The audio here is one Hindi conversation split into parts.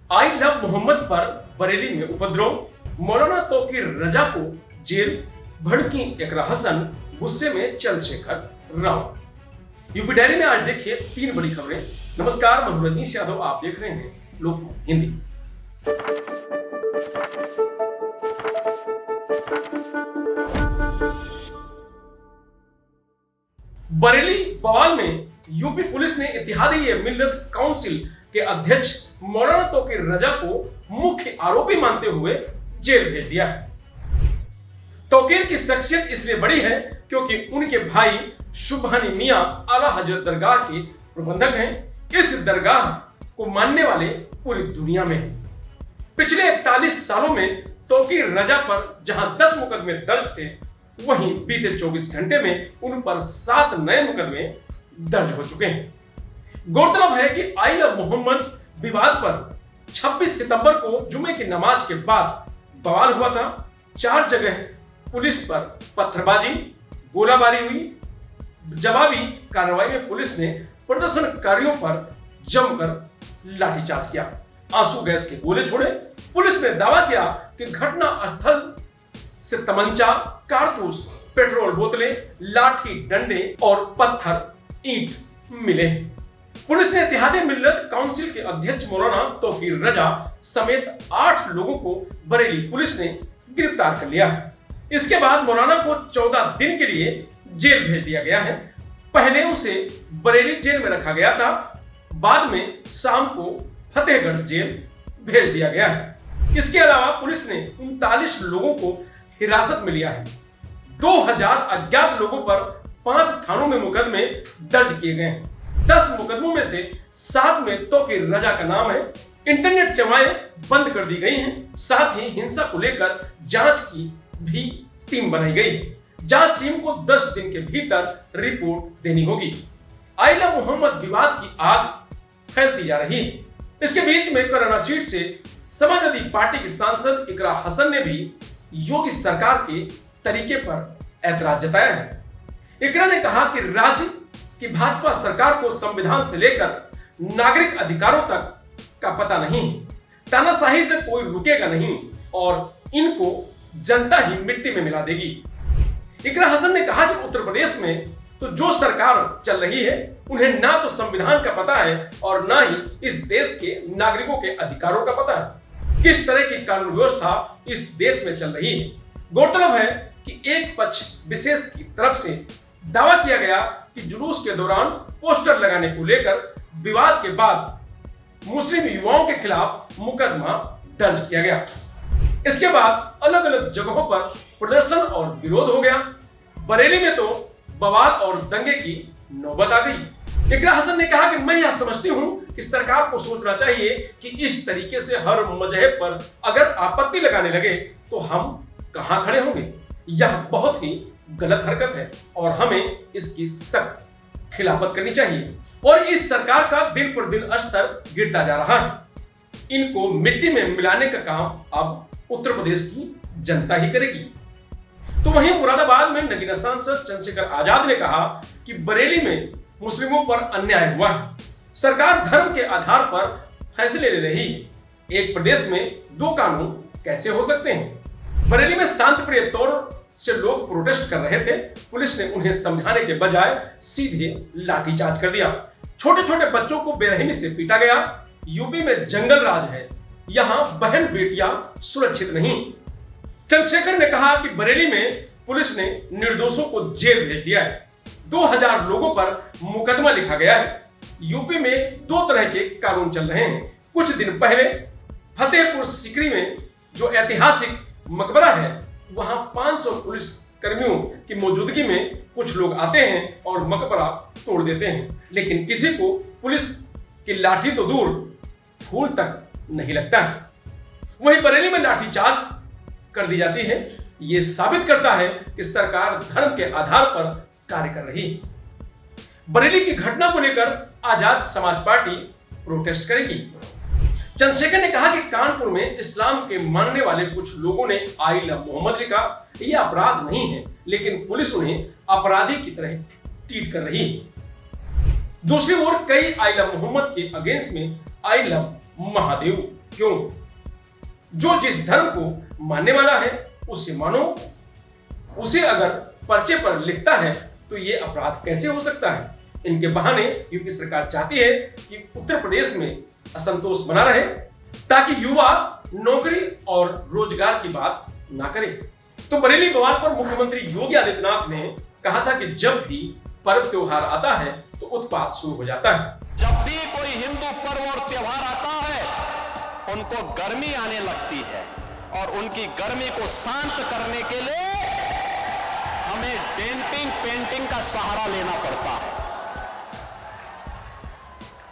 आई लव मोहम्मद पर बरेली में उपद्रव, मौलाना तौकीर रजा को जेल, भड़की इकरा हसन, गुस्से में चंद्रशेखर राव। यूपी डायरी में आज देखिए 3 बड़ी खबरें। नमस्कार, मैं रजनीश यादव, आप देख रहे हैं लोकमत हिंदी। बरेली बवाल में यूपी पुलिस ने इत्तेहादी मिल्लत काउंसिल के अध्यक्ष मौलाना तौकीर रजा को मुख्य आरोपी मानते हुए जेल भेज दिया है। तौकीर की शख्सियत इसलिए बड़ी है क्योंकि उनके भाई शुभानी मियां आला हजरत दरगाह के प्रबंधक हैं। इस दरगाह को मानने वाले पूरी दुनिया में हैं। पिछले 41 सालों में तौकीर रजा पर जहां 10 मुकदमे दर्ज थे, वहीं बीते 24 घंटे में उन पर 7 नए मुकदमे दर्ज हो चुके हैं। गौरतलब है कि आई लव मोहम्मद विवाद पर 26 सितंबर को जुमे की नमाज के बाद बवाल हुआ था। 4 जगह पुलिस पर पत्थरबाजी, गोलाबारी हुई। जवाबी कार्रवाई में पुलिस ने प्रदर्शनकारियों पर जमकर लाठीचार्ज किया, आंसू गैस के गोले छोड़े। पुलिस ने दावा किया कि घटना स्थल से तमंचा, कारतूस, पेट्रोल बोतलें, लाठी डंडे और पत्थर ईंट मिले। पुलिस ने इत्तेहादी मिल्लत काउंसिल के अध्यक्ष मौलाना तौकीर रजा समेत 8 लोगों को बरेली पुलिस ने गिरफ्तार कर लिया है। इसके बाद मौलाना को 14 दिन के लिए जेल भेज दिया गया है। पहले उसे बरेली जेल में रखा गया था, बाद में शाम को फतेहगढ़ जेल भेज दिया गया है। इसके अलावा पुलिस ने 39 लोगों को हिरासत में लिया है। 2000 अज्ञात लोगों पर 5 थानों में मुकदमे दर्ज किए गए हैं। 10 मुकदमों में से 7 में तौकीर रजा का नाम है। इंटरनेट सेवाएं बंद कर दी गई हैं। साथ ही हिंसा को लेकर जांच की भी टीम बनाई गई। जांच टीम को 10 दिन के भीतर रिपोर्ट देनी होगी। आई लव मोहम्मद विवाद की आग फैलती जा रही है। इसके बीच में कोरोना सीट से समाजवादी पार्टी की सांसद इकरा हसन ने भी योगी सरकार के तरीके पर ऐतराज जताया है। इकरा ने कहा कि राज्य की भाजपा सरकार को संविधान से लेकर नागरिक अधिकारों तक का पता नहीं है। तानाशाही से कोई रुकेगा नहीं और इनको जनता ही मिट्टी में मिला देगी। इकरा हसन ने कहा कि उत्तर प्रदेश में तो जो सरकार चल रही है, उन्हें ना तो संविधान का पता है और ना ही इस देश के नागरिकों के अधिकारों का पता है। किस तरह की कानून व्यवस्था इस देश में चल रही है। गौरतलब है कि एक पक्ष विशेष की तरफ से दावा किया गया कि जुलूस के दौरान पोस्टर लगाने को लेकर विवाद के बाद मुस्लिम युवाओं के खिलाफ मुकदमा दर्ज किया गया। इसके बाद अलग अलग जगहों पर प्रदर्शन और विरोध हो गया। बरेली में तो बवाल और दंगे की नौबत आ गई। इकरा हसन ने कहा कि मैं यह समझती हूं कि सरकार को सोचना चाहिए कि इस तरीके से हर मजहब पर अगर आपत्ति लगाने लगे तो हम कहां खड़े होंगे। यह बहुत ही गलत हरकत है और हमें इसकी सख्त खिलाफत करनी चाहिए। और इस सरकार का दिन पर दिन स्तर गिरता जा रहा है। इनको मिट्टी में मिलाने का काम अब उत्तर प्रदेश की जनता ही करेगी। तो वहीं मुरादाबाद में नगीना सांसद चंद्रशेखर आजाद ने कहा कि बरेली में मुस्लिमों पर अन्याय हुआ है। सरकार धर्म के आधार पर फैसले ले रही है। एक प्रदेश में 2 कानून कैसे हो सकते हैं। बरेली में शांतिप्रिय तौर से लोग प्रोटेस्ट कर रहे थे। पुलिस ने उन्हें समझाने के बजाय सीधे लाठीचार्ज कर दिया। छोटे छोटे बच्चों को बेरहमी से पीटा गया। यूपी में जंगल राज है, यहां बहन बेटियां सुरक्षित नहीं। चंद्रशेखर ने कहा कि बरेली में पुलिस ने निर्दोषों को जेल भेज दिया है। 2000 लोगों पर मुकदमा लिखा गया है। यूपी में 2 तरह के कानून चल रहे हैं। कुछ दिन पहले फतेहपुर सीकरी में जो ऐतिहासिक मकबरा है, वहां 500 पुलिस कर्मियों की मौजूदगी में कुछ लोग आते हैं और मकबरा तोड़ देते हैं, लेकिन किसी को पुलिस की लाठी तो दूर, फूल तक नहीं लगता है। वहीं बरेली में लाठीचार्ज कर दी जाती है। यह साबित करता है कि सरकार धर्म के आधार पर कार्य कर रही है। बरेली की घटना को लेकर आजाद समाज पार्टी प्रोटेस्ट करेगी। चंद्रशेखर ने कहा कि कानपुर में इस्लाम के मानने वाले कुछ लोगों ने आई लव मोहम्मद लिखा। यह अपराध नहीं है, लेकिन पुलिस उन्हें अपराधी की तरह ट्रीट कर रही है। दूसरी ओर कई आई लव मोहम्मद के अगेंस्ट में आई लव महादेव क्यों? जो जिस धर्म को मानने वाला है उसे मानो। उसे अगर पर्चे पर लिखता है तो ये अपराध कैसे हो सकता है? इनके बहाने यूपी सरकार चाहती है कि उत्तर प्रदेश में असंतोष बना रहे ताकि युवा नौकरी और रोजगार की बात ना करें। तो बरेली बवाल पर मुख्यमंत्री योगी आदित्यनाथ ने कहा था कि जब भी पर्व त्योहार आता है तो उत्पात शुरू हो जाता है। जब भी कोई हिंदू पर्व और त्योहार आता है उनको गर्मी आने लगती है और उनकी गर्मी को शांत करने के लिए हमें पेंटिंग का सहारा लेना पड़ता है।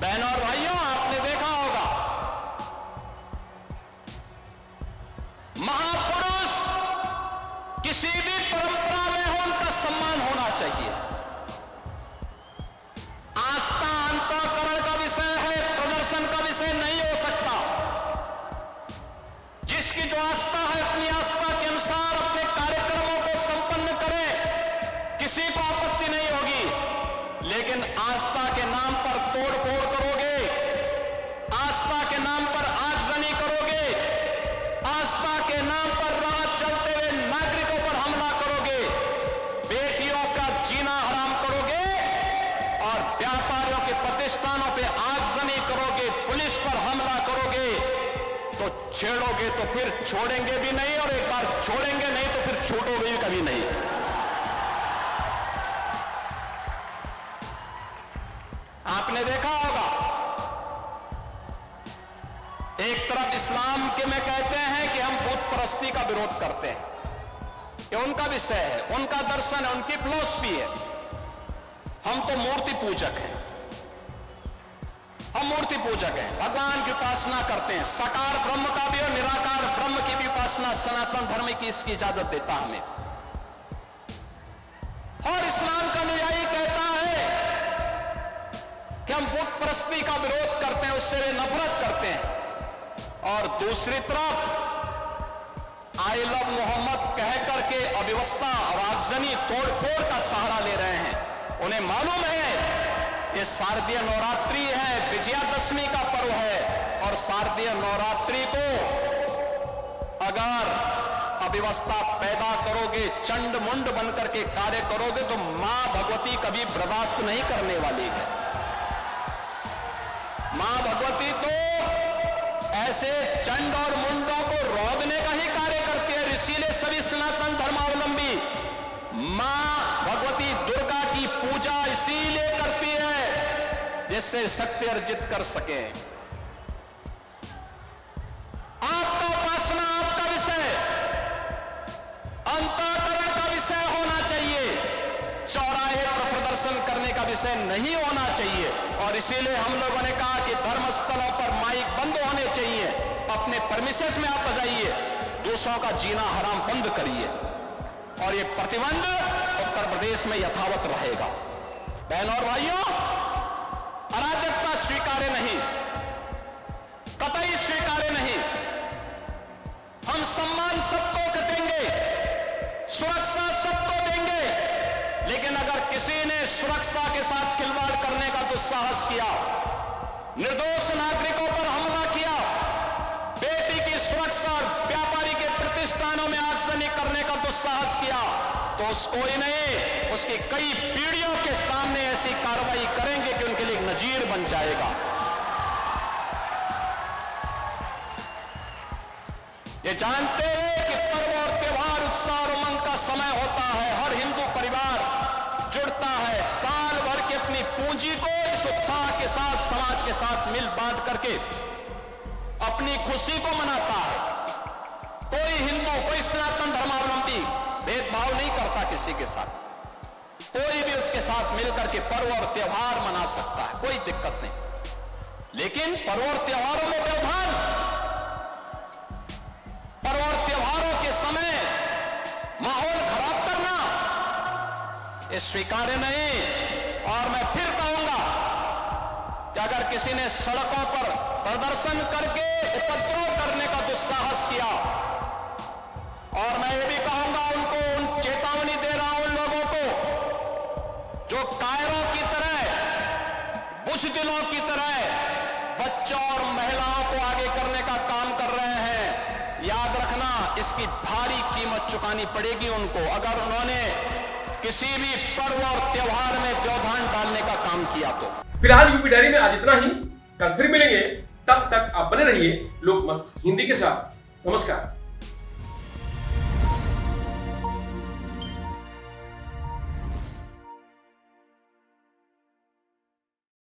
बहनों और भाइयों, आपने देखा होगा महापुरुष किसी भी परंपरा में हो उनका सम्मान होना चाहिए। आस्था अंतःकरण का विषय है, प्रदर्शन का विषय नहीं हो सकता। जिसकी जो आस्था है अपनी आस्था के अनुसार अपने कार्यक्रमों को संपन्न करे, किसी को आपत्ति नहीं होगी। लेकिन आस्था के नाम पर तोड़फोड़ करोगे, आस्था के नाम पर आगजनी करोगे, आस्था के नाम पर राह चलते हुए नागरिकों पर हमला करोगे, बेटियों का जीना हराम करोगे और व्यापारियों के प्रतिष्ठानों पे आगजनी करोगे, पुलिस पर हमला करोगे, तो छेड़ोगे तो फिर छोड़ेंगे भी नहीं और एक बार छोड़ेंगे नहीं तो फिर छूटोगे भी कभी नहीं। आपने देखा होगा एक तरफ इस्लाम के में कहते हैं कि हम बुत परस्ती का विरोध करते हैं, ये उनका विषय है, उनका दर्शन है, उनकी फिलॉसफी है। हम तो मूर्ति पूजक हैं, हम मूर्ति पूजक हैं, भगवान की उपासना करते हैं। साकार ब्रह्म का भी और निराकार ब्रह्म की भी उपासना सनातन धर्म की इसकी इजाजत देता हमें। और इस्लाम का अनुयायी कहता है कि हम बुत परस्ती का विरोध करते हैं, उससे वे नफरत करते हैं। और दूसरी तरफ आई लव मोहम्मद कह करके अव्यवस्था और आगजनी तोड़फोड़ का सहारा ले रहे हैं। उन्हें मालूम है ये शारदीय नवरात्रि है, विजयादशमी का पर्व है और शारदीय नवरात्रि को अगर अव्यवस्था पैदा करोगे, चंड मुंड बनकर के कार्य करोगे तो मां भगवती कभी बर्दाश्त नहीं करने वाली है। मां भगवती तो ऐसे चंड और मुंडों को रोकने का ही कार्य करती है। इसीलिए सभी सनातन धर्मावलंबी मां भगवती दुर्गा की पूजा इसीलिए करती है जिससे शक्ति अर्जित कर सके। आपका उपासना आपका विषय, अंतःकरण का विषय होना चाहिए, चौराहे पर प्रदर्शन करने का विषय नहीं होना चाहिए। और इसीलिए हम लोगों ने कहा कि धर्मस्थलों पर माइक बंद होने चाहिए, अपने परमिशंस में आप बजाइए, दूसरों का जीना हराम बंद करिए। और ये प्रतिबंध उत्तर प्रदेश में यथावत रहेगा। बहनों और भाइयों, अराजकता स्वीकार्य नहीं, कतई स्वीकार्य नहीं। हम सम्मान सबको देंगे, सुरक्षा सबको देंगे, लेकिन अगर किसी ने सुरक्षा के साथ खिलवाड़ करने का दुस्साहस किया, निर्दोष नागरिकों पर हमला किया, बेटी की सुरक्षा और व्यापारी के प्रतिष्ठानों में आगजनी करने का दुस्साहस किया, तो उसको ही नहीं उसकी कई पीढ़ियों के सामने ऐसी कार्रवाई करेंगे कि उनके लिए एक नजीर बन जाएगा। ये जानते हैं कि पर्व और त्योहार उत्साह और उमंग का समय होता है। हर हिंदू परिवार जुड़ता है, साल भर की अपनी पूंजी को इस उत्साह के साथ समाज के साथ मिल बांट करके अपनी खुशी को मनाता है। कोई हिंदू, कोई सनातन धर्मावलंबी भेदभाव नहीं करता किसी के साथ, कोई भी उसके साथ मिलकर के पर्व और त्योहार मना सकता है, कोई दिक्कत नहीं। लेकिन पर्व और त्योहारों में व्यवधान, पर्व और त्योहारों के समय माहौल खराब करना ये स्वीकार्य नहीं। और मैं फिर कहूंगा कि अगर किसी ने सड़कों पर प्रदर्शन करके उपद्रव करने का दुस्साहस किया, और मैं ये भी कहूंगा उनको चेतावनी दे रहा हूं उन लोगों को जो कायरों की तरह, बुझदिलों की तरह बच्चों और महिलाओं को आगे करने का इसकी भारी कीमत चुकानी पड़ेगी उनको, अगर उन्होंने किसी भी पर्व और त्योहार में व्यवधान डालने का काम किया तो। फिलहाल यूपी डायरी में आज इतना ही। कल फिर मिलेंगे, तब तक आप बने रहिए लोकमत हिंदी के साथ। नमस्कार।